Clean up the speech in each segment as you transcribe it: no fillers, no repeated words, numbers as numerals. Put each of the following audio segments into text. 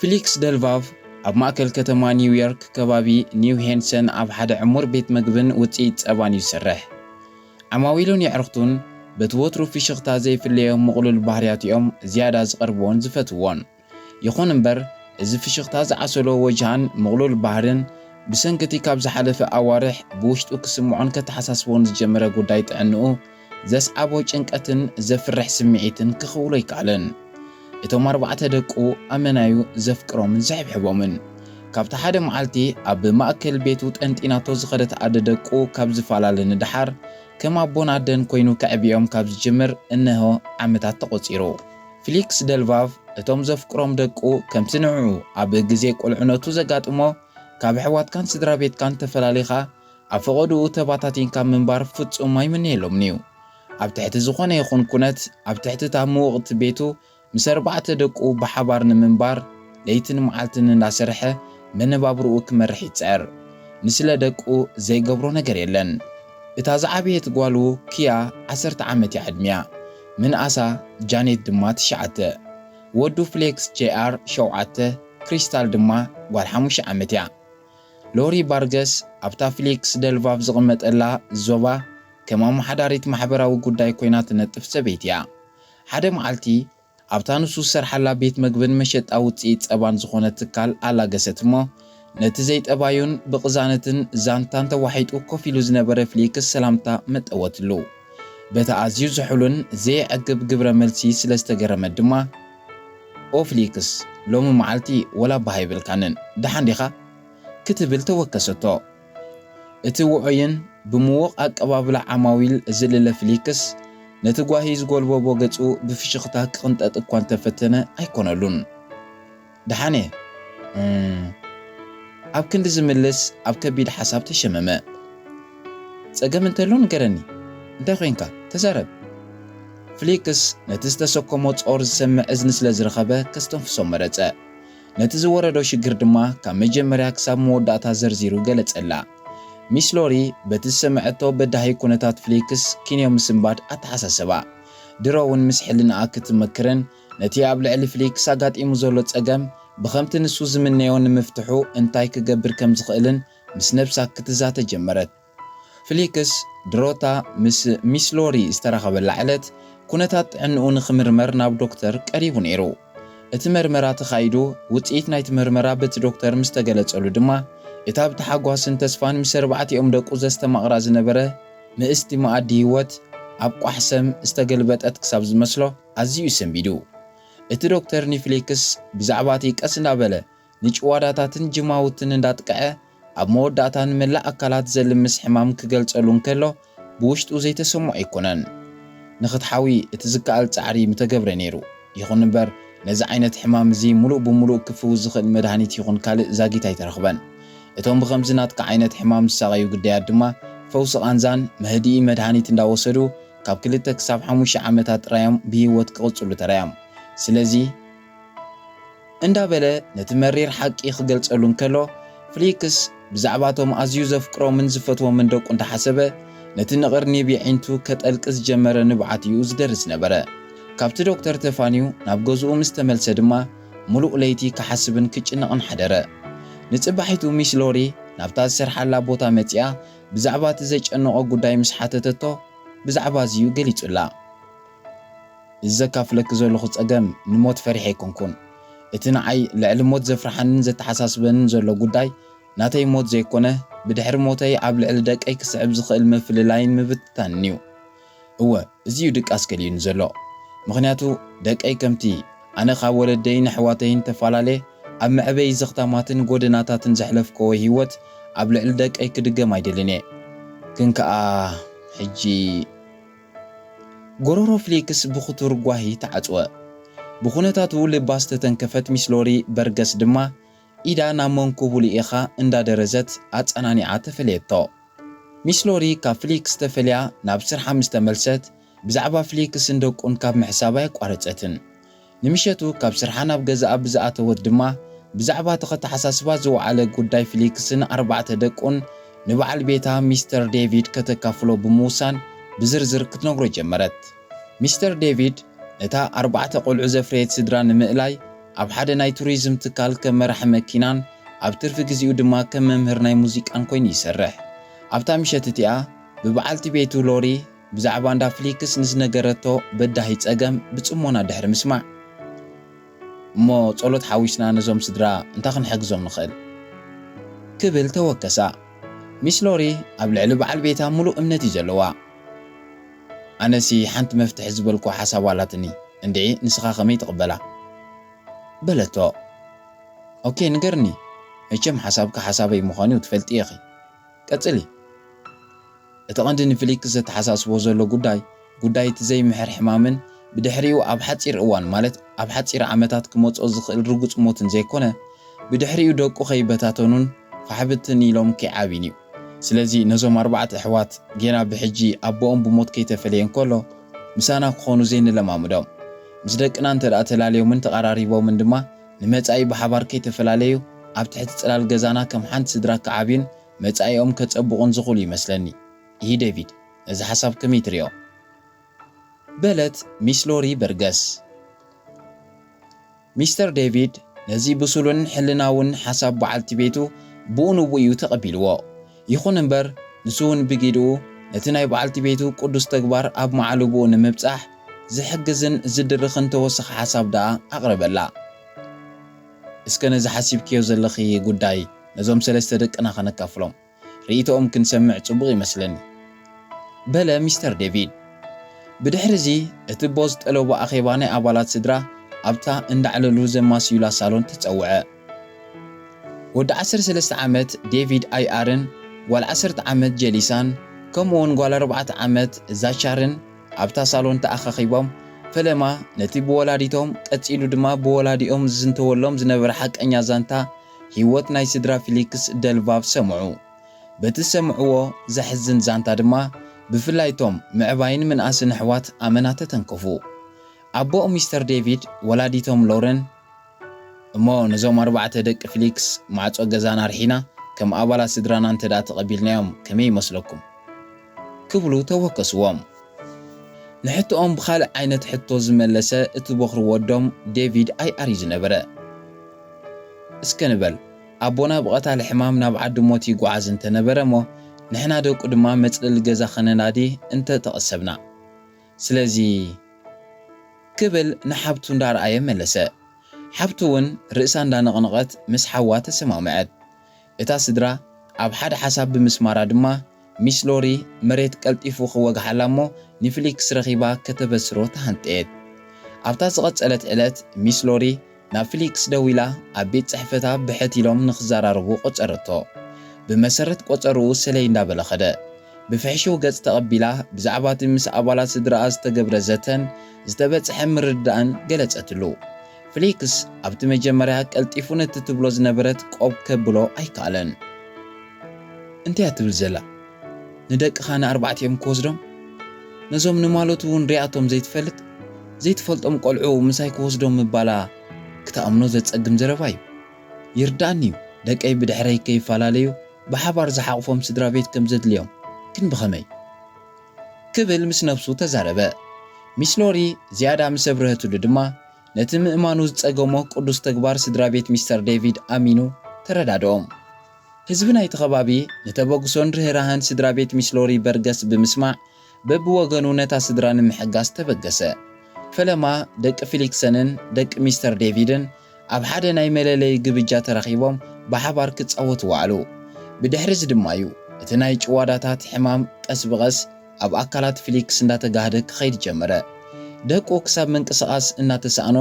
فيليكس دلفاف ኣብ ማእከል ከተማ ኒውዮርክ ከባቢ ኒው ሄንሰን ኣብ ሓደ ዕሙር ቤት ምግብን ውፅኢት ጸባን ይሰርሕ። ዓማዊሉን የዕርኽቱን በቲ ወትሩ ፍሽኽታ ዘይፍለዮም ምቕሉል ባህርያትኦም ዝያዳ ዝቐርብዎን ዝፈትዎን። ይኹን እምበር እዚ ፍሽኽታ ዝዓሰሎ ወጅሃን ምቕሉል ባህርን ብሰንኪቲ ካብ ዝሓለፈ ኣዋርሕ ብውሽጡ ክስምዖን ከተሓሳስቦን ዝጀመረ ጉዳይ ጥዕንኡ ዘስዓቦ ጭንቀትን ዘፍርሕ ስምዒትን ክኽውሎ ይከኣለን። እቶም 4 ደቁ ኣመናዩ ዘፍቅሮምን ዘሕብሕቦምን ካብቲ ሓደ መዓልቲ ኣብ ማእከል ቤቱ ጠንጢናቶ ዝኸደት ኣደ ደቁ ካብ ዝፈላለ ንድሓር ከም ኣቦን ኣደን ኮይኑ ከዕብዮም ካብ ዝጅምር እነሆ ዓመታት ተቖፂሩ። ፊሊክስ ደልቫቭ እቶም ዘፍቅሮም ደቁ ከምቲ ንዕኡ ኣብ ግዜ ቁልዕነቱ ዘጋጥሞ ካብ ኣሕዋትካን ስድራ ቤትካን ተፈላሊኻ ኣብ ፈቐድኡ ተባታቲንካ ምንባር ፍጹም ኣይምነየሎምን እዩ። ኣብ ትሕቲ ዝኾነ ይኹን ኩነት ኣብ ትሕቲ እታ ምውቕቲ ቤቱ ምስ 4 ደቁ ብሓባር ንምንባር ለይትን መዓልትን እንዳሰርሐ መነባብርኡ ክመርሕ ይፅዕር። ንስለ ደቁ ዘይገብሮ ነገር የለን። እታ ዝዓበየት ጓሉ ኪያ 10 ዓመት እያ ዕድሚያ፣ ምንኣሳ ጃኔት ድማ 9፣ ወዱ ፍሌክስ ጄኣር 7፣ ክሪስታል ድማ ጓል 5 ዓመት እያ። ሎሪ ባርገስ ኣብታ ፊሊክስ ደልቫቭ ዝቕመጠላ ዞባ ከም ኣመሓዳሪት ማሕበራዊ ጉዳይ ኮይና ትነጥፍ ሰበይቲ እያ። ሓደ መዓልቲ ኣብታ ንሱ ዝሰርሓላ ቤት ምግብን መሸጣ ውፅኢት ጸባን ዝኾነ ትካል ኣላገሰት እሞ ነቲ ዘይጠባዩን ብቕዛነትን ዛንታን ተዋሒጡ ኮፍ ኢሉ ዝነበረ ፊሊክስ ሰላምታ መጠወትሉ። በቲ ኣዝዩ ዝሕሉን ዘይዕግብ ግብረ መልሲ ስለ ዝተገረመት ድማ ኦ ፊሊክስ ሎሚ መዓልቲ ወላ ባህ ይብልካንን ደሓን ዲኻ ክትብል ተወከሰቶ። እቲ ውዑይን ብምዉቕ ኣቀባብላ ዓማዊል ዝልለ ፊሊክስ ነቲ ጓሂ ዝጐልበቦ ገጹ ብፍሽኽታ ክቕንጠጥ እኳ እንተፈተነ ኣይኮነሉን። ደሓነ ኣብ ክንዲ ዝምልስ ኣብ ከቢድ ሓሳብ ተሸመመ። ጸገም እንተሎ ንገረኒ፣ እንታይ ኮንካ ተዛረብ። ፊሊክስ ነቲ ዝተሰከሞ ጾር ዝሰምዕ እዝኒ ስለ ዝረኸበ ከስተንፍሶም መረጸ። ነቲ ዝወረዶ ሽግር ድማ ካብ መጀመርያ ክሳብ መወዳእታ ዘርዚሩ ገለጸላ። ሚስ ሎሪ በቲ ዝሰምዐቶ በዳሂ ኩነታት ፊሊክስ ኪንዮ ምስምባድ ኣተሓሳሰባ። ድሮ እውን ምስ ሕልናኣ ክትመክርን ነቲ ኣብ ልዕሊ ፊሊክስ ኣጋጢሙ ዘሎ ጸገም ብኸምቲ ንሱ ዝምነዮ ንምፍትሑ እንታይ ክገብር ከም ዝኽእልን ምስ ነብሳ ክትዛተ ጀመረት። ፊሊክስ ድሮታ ምስ ሚስ ሎሪ ዝተረኸበላ ዕለት ኩነታት ጥዕንኡ ንኽምርመር ናብ ዶክተር ቀሪቡ ነይሩ። እቲ መርመራ ተኻይዱ ውፅኢት ናይቲ መርመራ በቲ ዶክተር ምስ ተገለጸሉ ድማ እታ ብተሓጓስን ተስፋን ምስ 4 ደቁ ዘስተማቕራ ዝነበረ ምእስቲ መኣዲ ህይወት ኣብ ቋሕሰም ዝተገልበጠት ክሳብ ዝመስሎ ኣዝዩ ሰንቢዱ። እቲ ዶክተር ንፊሊክስ ብዛዕባ እቲ ቀስ እንዳበለ ንጭዋዳታትን ጅማውትን እንዳጥቀዐ ኣብ መወዳእታ ንመላእ ኣካላት ዘልምስ ሕማም ክገልጸሉ እንከሎ ብውሽጡ ዘይተሰምዖ ኣይኮነን። ንኽትሓዊ እቲ ዝከኣል ጻዕሪ ምተገብረ ነይሩ። ይኹን እምበር ነዚ ዓይነት ሕማም እዚ ሙሉእ ብምሉእ ክፍውስ ዝኽእል መድሃኒት ይኹን ካልእ ዛጊት ኣይተረኽበን። እቶም ብኸምዚ ናትካ ዓይነት ሕማም ዝሳቐዩ ግዳያት ድማ ፈውሲ ቓንዛን መህድኢ መድሃኒት እንዳወሰዱ ካብ 2 ክሳብ 5 ዓመታት ጥራዮም ብህይወት ክቕጽሉ ተራዮም። ስለዚ እንዳበለ ነቲ መሪር ሓቂ ክገልጸሉ እንከሎ ፊሊክስ ብዛዕባ እቶም ኣዝዩ ዘፍቅሮምን ዝፈትዎምን ደቁ እንዳሓሰበ ነቲ ንቕርኒ ቢዒንቱ ከጠልቂ ዝጀመረ ንብዓት እዩ ዝደርስ ነበረ። ካብቲ ዶክተር ተፋንዩ ናብ ገዝኡ ምስ ተመልሰ ድማ ሙሉእ ለይቲ ክሓስብን ክጭነቕን ሓደረ። ንጽባሒቱ ሚስ ሎሪ ናብታ ዝሰርሓላ ቦታ መጺኣ ብዛዕባ እቲ ዘጨነቆ ጉዳይ ምስ ሓተተቶ ብዛዕባ እዝዩ ገሊጹላ። ዘካፍለክ ዘለኹ ጸገም ንሞት ፈሪሐ ኣይኮንኩን። እቲ ንዓይ ልዕሊ ሞት ዘፍርሓንን ዘተሓሳስበንን ዘሎ ጉዳይ ናተይ ሞት ዘይኮነ ብድሕሪ ሞተይ ኣብ ልዕሊ ደቀይ ክስዕብ ዝኽእል ምፍልላይን ምብትታንን እዩ። እወ እዝዩ ድቃስ ገሊዩን ዘሎ። ምኽንያቱ ደቀይ ከምቲ ኣነ ካብ ወለደይን ኣሕዋተይን ተፈላለየ ኣብ መዕበይ ዘኽታማትን ጎደናታትን ዘሕለፍከዎ ህይወት ኣብ ልዕሊ ደቀይ ክድገም ኣይደልን እየ። ግን ከኣ ሕጂ ጎሮሮ ፊሊክስ ብኽቱር ጓሂ ተዓጽወ። ብኹነታቱ ልባ ዝተተንከፈት ሚስ ሎሪ በርገስ ድማ ኢዳ ናብ መንኩቡ ልኢኻ እንዳደረዘት ኣጸናኒዓ ተፈልየቶ። ሚስ ሎሪ ካብ ፊሊክስ ተፈልያ ናብ ስርሓ ምስ ተመልሰት ብዛዕባ ፊሊክስ እንደቁን ካብ ምሕሳባ ኣይቋረፀትን። ንምሸቱ ካብ ስርሓ ናብ ገዛኣ ብዝኣተወት ድማ ብዛዕባ ተኸተሓሳስባ ዝወዓለ ጉዳይ ፊሊክስን 4 ደቁን ንበዓል ቤታ ሚስተር ዴቪድ ከተካፍሎ ብምውሳን ብዝርዝር ክትነግሮ ጀመረት። ሚስተር ዴቪድ ነታ 4 ቆልዑ ዘፍረየት ስድራ ንምእላይ ኣብ ሓደ ናይ ቱሪዝም ትካል ከም መራሒ መኪናን ኣብ ትርፊ ግዚኡ ድማ ከም መምህር ናይ ሙዚቃን ኮይኑ ይሰርሕ። ኣብታ ምሸት እቲኣ ብበዓልቲ ቤቱ ሎሪ ብዛዕባ እንዳ ፍሊክስ ንዝነገረቶ በዳሂ ፀገም ብፅሞና ድሕሪ ምስማዕ እሞ ጸሎት ሓዊስና ነዞም ስድራ እንታይ ክንሕግዞም ንኽእል ክብል ተወከሳ። ሚስ ሎሪ ኣብ ልዕሊ በዓል ቤታ ሙሉእ እምነት እዩ ዘለዋ። ኣነሲ ሓንቲ መፍትሒ ዝበልኮ ሓሳብ ኣላትኒ እንድዒ ንስኻ ከመይ ትቕበላ በለቶ። ኦኬ ንገርኒ መቸም ሓሳብካ ሓሳበይ ምዃኑ ትፈልጢ ኢኺ ቀጽሊ። እቲ ቐንዲ ንፍሊክስ ዘተሓሳስቦ ዘሎ ጉዳይ እቲ ዘይምሕር ሕማምን ብድሕሪኡ ኣብ ሓፂር እዋን ማለት ኣብ ሓፂር ዓመታት ክመፅኦ ዝኽእል ርጉፅ ሞትን ዘይኮነ ብድሕሪኡ ደቁ ከይበታተኑን ፋሕብትን ኢሎም ከይዓብን እዩ። ስለዚ ነዞም 4 ኣሕዋት ጌና ብሕጂ ኣቦኦም ብሞት ከይተፈለየ እንከሎ ምሳና ክኾኑ ዘይንለማምዶም ምስ ደቅና እንተደኣ ተላለዮምን ተቐራሪቦምን ድማ ንመጻኢ ብሓባር ከይተፈላለዩ ኣብ ትሕቲ ጽላል ገዛና ከም ሓንቲ ስድራ ክዓብዩን መጻኢኦም ከጸብቑን ዝኽእሉ ይመስለኒ። ይህ ዴቪድ እዚ ሓሳብ ከመይ ትሪኦ በለት ሚስ ሎሪ በርገስ። ሚስተር ዴቪድ ነዚ ብሱሉን ሕልናውን ሓሳብ በዓልቲ ቤቱ ብኡንቡ እዩ ተቐቢልዎ። ይኹን እምበር ንሱ እውን ብጊድኡ ነቲ ናይ በዓልቲ ቤቱ ቅዱስ ተግባር ኣብ መዓልብኡ ንምብጻሕ ዝሕግዝን ዝድርኽን ተወሳኺ ሓሳብ ደኣ ኣቕረበላ። እስከ ነዚ ሓሲብክዮ ዘለኺ ጉዳይ ነዞም 3 ደቅና ኸነካፍሎም ርእይቶኦም ክንሰምዕ ጽቡቕ ይመስለኒ በለ ሚስተር ዴቪድ። ብድሕሪ እዚ እቲ ቦ ዝጠለቦ ኣኼባ ናይ ኣባላት ስድራ ኣብታ እንዳዕለሉ ዘማስዩላ ሳሎን ተጸውዐ። ወዲ 13 ዓመት ዴቪድ ኣይኣርን ጓል 10 ዓመት ጀሊሳን ከምኡውን ጓል 4 ዓመት ዛቻርን ኣብታ ሳሎን ተኣኻኺቦም ፈለማ ነቲ ብወላዲቶም ቀፂሉ ድማ ብወላዲኦም ዝዝንተወሎም ዝነበረ ሓቀኛ ዛንታ ህይወት ናይ ስድራ ፊሊክስ ደልቫቭ ሰምዑ። በቲ ሰምዕዎ ዘሕዝን ዛንታ ድማ ብፍላይቶም ምዕባይን ምንኣስን ኣሕዋት ኣመናተ ተንከፉ። ኣቦኦም ሚስተር ዴቪድ ወላዲቶም ሎረን እሞ ነዞም 4 ደቂ ፊሊክስ ማዕጾ ገዛና ርሒና ከም ኣባላት ስድራና እንተዳ ተቐቢልናዮም ከመይ ይመስለኩም ክብሉ ተወከስዎም። ንሕቶኦም ብኻልእ ዓይነት ሕቶ ዝመለሰ እቲ በኽሪ ወዶም ዴቪድ ኣይኣር እዩ ዝነበረ። እስከ ንበል ኣቦና ብቐታሊ ሕማም ናብ ዓዲ ሞት ይጓዓዝ እንተነበረ እሞ ንሕና ደቁ ድማ መጽለሊ ገዛ ኸነናዲ እንተተቐሰብና ስለዚ ክብል ንሓብቱ እንዳረኣየ መለሰ። ሓብቱ እውን ርእሳ እንዳነቕነቐት ምስ ሓዋ ተሰማምዐት። እታ ስድራ ኣብ ሓደ ሓሳብ ብምስማራ ድማ ሚስ ሎሪ መሬት ቀልጢፉ ክወግሓላ እሞ ንፊሊክስ ረኺባ ከተበስሮ ተሃንጠየት። ኣብታ ዝቐጸለት ዕለት ሚስ ሎሪ ናብ ፊሊክስ ደው ኢላ ኣብ ቤት ጽሕፈታ ብሕት ኢሎም ንኽዘራርቡ ቆጸረቶ። ብመሰረት ቆጸርኡ ሰለይ እንዳበለ ኸደ ብፍሕሽው ገጽ ተቐቢላ ብዛዕባ እቲ ምስ ኣባላት ስድራኣ ዝተገብረ ዘተን ዝተበጽሐ ምርዳእን ገለጸትሉ። ፊሊክስ ኣብቲ መጀመርያ ቀልጢፉ ነቲ ትብሎ ዝነበረት ቆብ ከብሎ ኣይከኣለን። እንታይ እትብል ዘላ ንደቅኻ ን4ዮም ክወስዶም ነዞም ንማለቱ እውን ሪኣቶም ዘይትፈልጦም ቆልዑ ምሳይ ክወስዶም ምባላ ክተኣምኖ ዘጸግም ዘረባ እዩ። ይርዳእኒ እዩ ደቀይ ብድሕረይ ከይፈላለዩ ብሓባር ዝሓቕፎም ስድራ ቤት ከም ዘድልዮም ግን ብኸመይ ክብል ምስ ነፍሱ ተዛረበ። ሚስ ሎሪ ዝያዳ ምስ ኣብርህትሉ ድማ ነቲ ምእማኑ ዝጸገሞ ቅዱስ ተግባር ስድራ ቤት ሚስተር ዴቪድ ኣሚኑ ተረዳድኦም። ህዝቢ ናይቲ ኸባቢ ነተበግሶን ርህራህን ስድራ ቤት ሚስ ሎሪ በርገስ ብምስማዕ በብወገኑ ነታ ስድራ ንምሕጋዝ ተበገሰ። ፈለማ ደቂ ፊሊክሰንን ደቂ ሚስተር ዴቪድን ኣብ ሓደ ናይ መለለይ ግብጃ ተረኺቦም ብሓባር ክጻወቱ ዋዕሉ። ብድሕሪ ድማ እዩ እቲ ናይ ጭዋዳታት ሕማም ቀስ ብቐስ ኣብ ኣካላት ፊሊክስ እንዳተጋህደ ክኸይድ ጀመረ። ደቁ ክሳብ ምንቅስቓስ እናተሳእኖ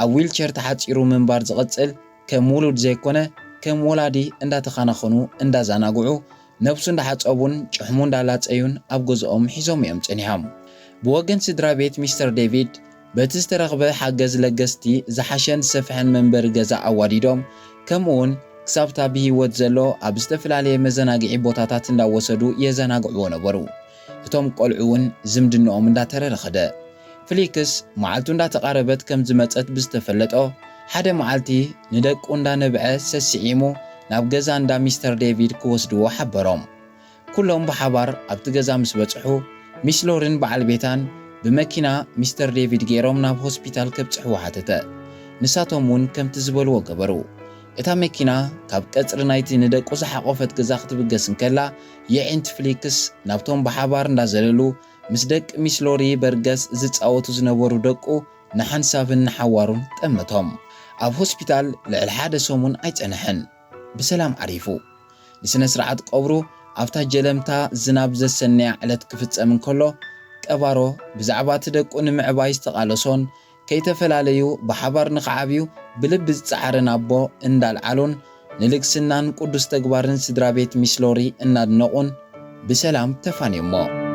ኣብ ዊልቸር ተሓፂሩ ምንባር ዝቐጽል ከም ውሉድ ዘይኮነ ከም ወላዲ እንዳተኻናኸኑ እንዳዛናግዑ ነብሱ እንዳሓጸቡን ጭሕሙ እንዳላጸዩን ኣብ ገዝኦም ሒዞም እዮም ጸኒሖም። ብወገን ስድራ ቤት ሚስተር ዴቪድ በቲ ዝተረኽበ ሓገዝ ለገስቲ ዝሓሸን ዝሰፍሐን መንበሪ ገዛ ኣዋዲዶም ከምኡውን ክሳብታ ብሂወት ዘሎ ኣብ ዝተፈላለየ መዘናግዒ ቦታታት እንዳወሰዱ የዘናግዕዎ ነበሩ። እቶም ቆልዑ እውን ዝምድንኦም እንዳተረረኸደ ፊሊክስ መዓልቱ እንዳተቃረበት ከም ዝመጸት ብዝተፈለጦ ሓደ መዓልቲ ንደቁ እንዳነብዐ ሰሲዒሙ ናብ ገዛ እንዳ ሚስተር ዴቪድ ክወስድዎ ሓበሮም። ኩሎም ብሓባር ኣብቲ ገዛ ምስ በጽሑ ሚስ ሎሪን በዓል ቤታን ብመኪና ሚስተር ዴቪድ ገይሮም ናብ ሆስፒታል ከብጽሕዎ ሓተተ። ንሳቶም እውን ከምቲ ዝበልዎ ገበሩ። እታ መኪና ካብ ቀጽሪ ናይቲ ንደቁ ዝሓቆፈት ገዛ ክትብገስ እንከላ የዒንት ፍሊክስ ናብቶም ብሓባር እንዳዘለሉ ምስ ደቂ ሚስ ሎሪ በርገስ ዝፃወቱ ዝነበሩ ደቁ ንሓንሳብን ንሓዋሩን ጠመቶም። ኣብ ሆስፒታል ልዕሊ ሓደ ሰሙን ኣይጸንሐን፣ ብሰላም ዓሪፉ። ንስነ ስርዓት ቀብሩ ኣብታ ጀለምታ ዝናብ ዘሰንያ ዕለት ክፍጸም እንከሎ ቀባሮ ብዛዕባ እቲ ደቁ ንምዕባይ ዝተቓለሶን ከይተፈላለዩ ብሓባር ንኽዓብዩ ብልቢ ዝፀዓረን ኣቦ እንዳልዓሉን ንልግስናን ቅዱስ ተግባርን ስድራ ቤት ሚስ ሎሪ እናድነቑን ብሰላም ተፋንዮሞ።